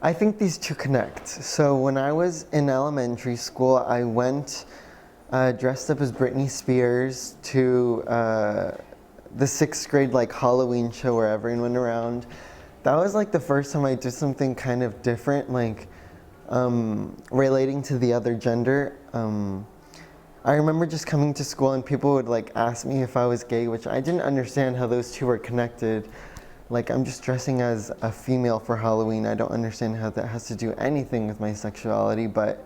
I think these two connect. So when I was in elementary school, I went dressed up as Britney Spears to the sixth grade like Halloween show where everyone went around. That was like the first time I did something kind of different, like relating to the other gender. I remember just coming to school and people would like ask me if I was gay, which I didn't understand how those two were connected. Like, I'm just dressing as a female for Halloween. I don't understand how that has to do anything with my sexuality, but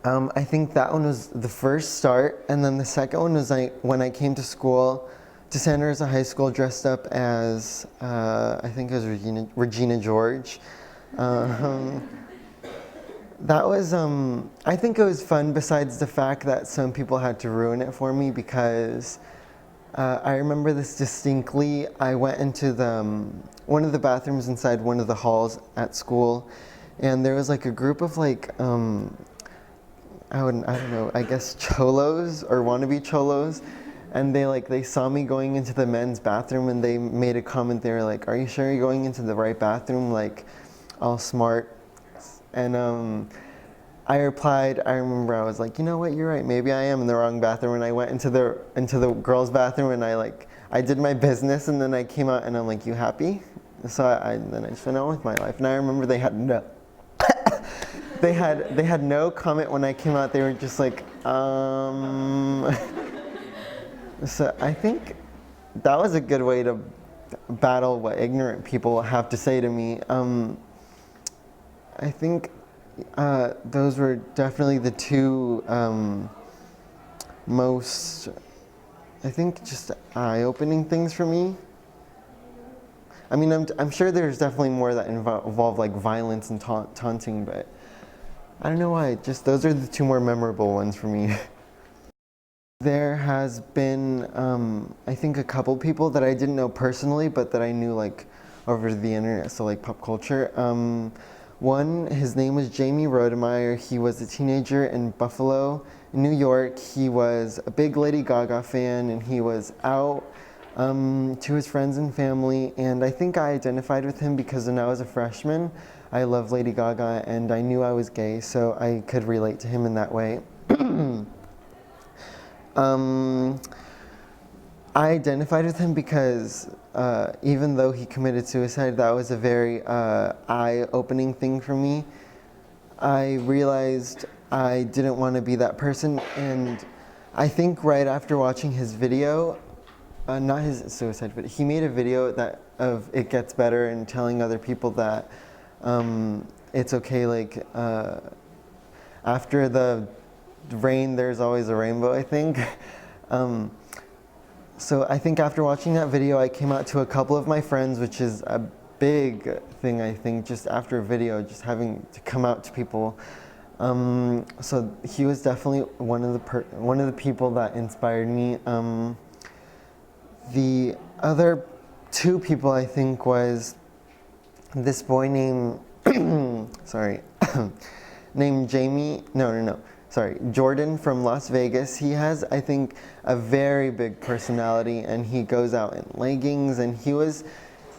I think that one was the first start. And then the second one was like when I came to school, to Santa Rosa High School, dressed up as, I think it was Regina George. That was, I think it was fun besides the fact that some people had to ruin it for me because I remember this distinctly. I went into one of the bathrooms inside one of the halls at school, and there was like a group of like, I don't know, I guess cholos or wannabe cholos, and they saw me going into the men's bathroom and they made a comment. They were like, "Are you sure you're going into the right bathroom?" Like, all smart. And I replied, I remember I was like, you know what, you're right, maybe I am in the wrong bathroom. And I went into the girls' bathroom and I did my business, and then I came out and I'm like, you happy? So then I just went on with my life. And I remember they had no they had no comment when I came out. They were just like, So I think that was a good way to battle what ignorant people have to say to me. I think those were definitely the two most, I think, just eye-opening things for me. I mean, I'm sure there's definitely more that involve like violence and taunting, but I don't know why. Just those are the two more memorable ones for me. There has been, I think, a couple people that I didn't know personally, but that I knew like over the internet, so like pop culture. One, his name was Jamie Rodemeyer. He was a teenager in Buffalo, New York. He was a big Lady Gaga fan, and he was out to his friends and family. And I think I identified with him because when I was a freshman, I loved Lady Gaga, and I knew I was gay, so I could relate to him in that way. I identified with him because even though he committed suicide, that was a very eye-opening thing for me. I realized I didn't want to be that person, and I think right after watching his video, not his suicide, but he made a video of It Gets Better and telling other people that it's okay, like after the rain, there's always a rainbow, I think. So I think after watching that video, I came out to a couple of my friends, which is a big thing, I think, just after a video, just having to come out to people. So he was definitely one of the people that inspired me. The other two people, I think, was this boy named, sorry, named Jordan from Las Vegas. He has, I think, a very big personality, and he goes out in leggings, and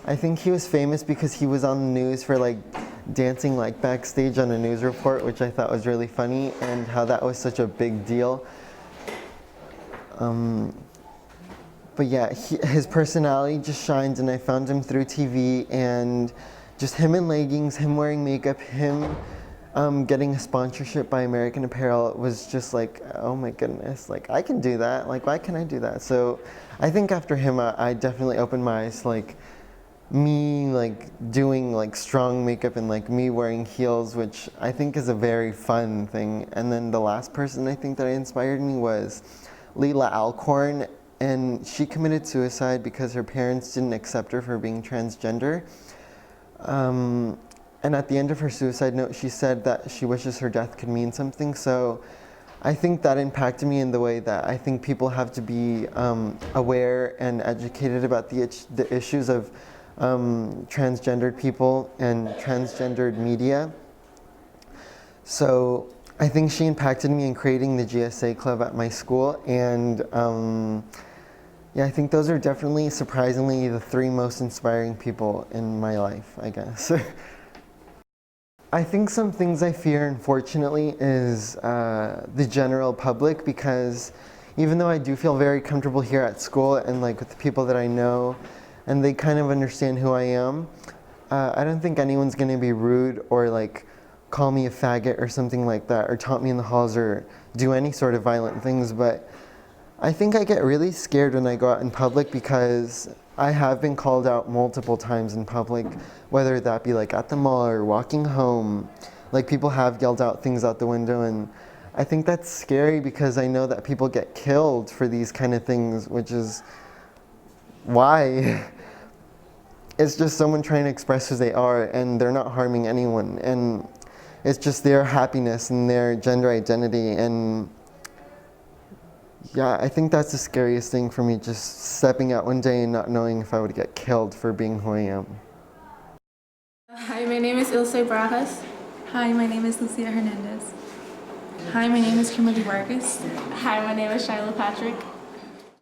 I think he was famous because he was on the news for like dancing like backstage on a news report, which I thought was really funny, and how that was such a big deal. But yeah, his personality just shines, and I found him through TV, and just him in leggings, him wearing makeup, him getting a sponsorship by American Apparel was just like, oh my goodness, like I can do that, like why can't I do that? So I think after him, I definitely opened my eyes to like me like doing like strong makeup and like me wearing heels, which I think is a very fun thing. And then the last person I think that inspired me was Leila Alcorn, and she committed suicide because her parents didn't accept her for being transgender. And at the end of her suicide note, she said that she wishes her death could mean something. So I think that impacted me in the way that I think people have to be aware and educated about the issues of transgendered people and transgendered media. So I think she impacted me in creating the GSA club at my school. And yeah, I think those are definitely, surprisingly, the three most inspiring people in my life, I guess. I think some things I fear, unfortunately, is the general public, because even though I do feel very comfortable here at school and like with the people that I know, and they kind of understand who I am, I don't think anyone's gonna be rude or like call me a faggot or something like that, or taunt me in the halls or do any sort of violent things. But I think I get really scared when I go out in public, because I have been called out multiple times in public, whether that be like at the mall or walking home. Like, people have yelled out things out the window, and I think that's scary because I know that people get killed for these kind of things, which is why. It's just someone trying to express who they are, and they're not harming anyone, and it's just their happiness and their gender identity. And yeah, I think that's the scariest thing for me, just stepping out one day and not knowing if I would get killed for being who I am. Hi, my name is Ilse Barajas. Hi, my name is Lucia Hernandez. Hi, my name is Kimberly Vargas. Hi, my name is Shiloh Patrick.